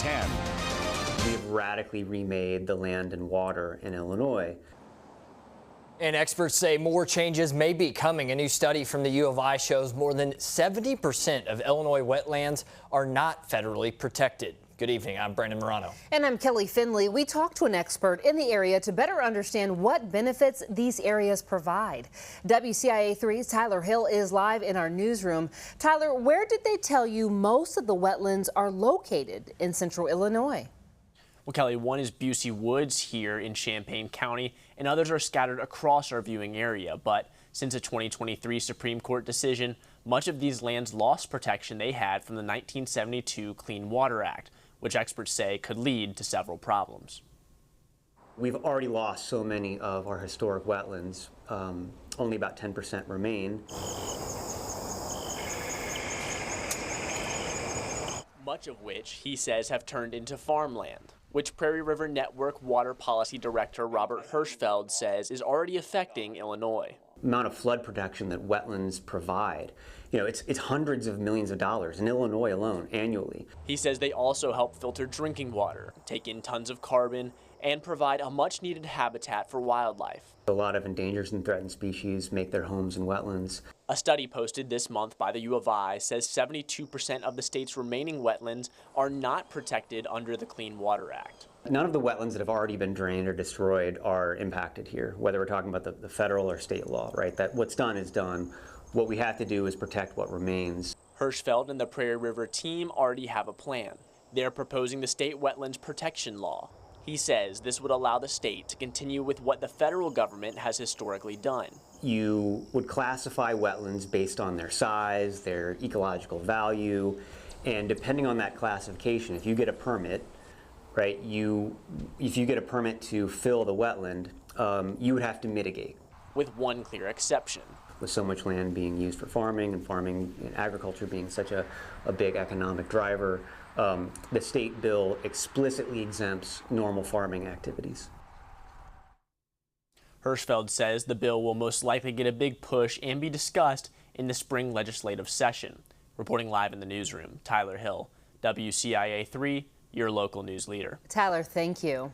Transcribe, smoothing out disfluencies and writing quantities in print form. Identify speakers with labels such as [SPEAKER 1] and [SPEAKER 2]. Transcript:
[SPEAKER 1] 2010.
[SPEAKER 2] We've radically remade the land and water in Illinois.
[SPEAKER 3] And experts say more changes may be coming. A new study from the U of I shows more than 70% of Illinois wetlands are not federally protected. Good evening. I'm Brandon Morano.
[SPEAKER 4] And I'm Kelly Finley. We talked to an expert in the area to better understand what benefits these areas provide. WCIA 3's Tyler Hill is live in our newsroom. Tyler, where did they tell you most of the wetlands are located in central Illinois?
[SPEAKER 5] Well, Kelly, one is Busey Woods here in Champaign County, and others are scattered across our viewing area. But since a 2023 Supreme Court decision, much of these lands lost protection they had from the 1972 Clean Water Act, which experts say could lead to several problems.
[SPEAKER 2] We've already lost so many of our historic wetlands. Only about 10% remain.
[SPEAKER 5] Much of which, he says, have turned into farmland, which Prairie River Network Water Policy Director Robert Hirschfeld says is already affecting Illinois.
[SPEAKER 2] The amount of flood protection that wetlands provide, it's hundreds of millions of dollars in Illinois alone annually.
[SPEAKER 5] He says they also help filter drinking water, take in tons of carbon, and provide a much-needed habitat for wildlife.
[SPEAKER 2] A lot of endangered and threatened species make their homes in wetlands.
[SPEAKER 5] A study posted this month by the U of I says 72% of the state's remaining wetlands are not protected under the Clean Water Act.
[SPEAKER 2] None of the wetlands that have already been drained or destroyed are impacted here, whether we're talking about the federal or state law, right? That what's done is done. What we have to do is protect what remains.
[SPEAKER 5] Hirschfeld and the Prairie River team already have a plan. They're proposing the state wetlands protection law. He says this would allow the state to continue with what the federal government has historically done.
[SPEAKER 2] You would classify wetlands based on their size, their ecological value, and depending on that classification, if you get a permit, right, if you get a permit to fill the wetland, you would have to mitigate.
[SPEAKER 5] With one clear exception.
[SPEAKER 2] With so much land being used for farming and agriculture being such a big economic driver, the state bill explicitly exempts normal farming activities.
[SPEAKER 5] Hirschfeld says the bill will most likely get a big push and be discussed in the spring legislative session. Reporting live in the newsroom, Tyler Hill, WCIA 3, your local news leader.
[SPEAKER 4] Tyler, thank you.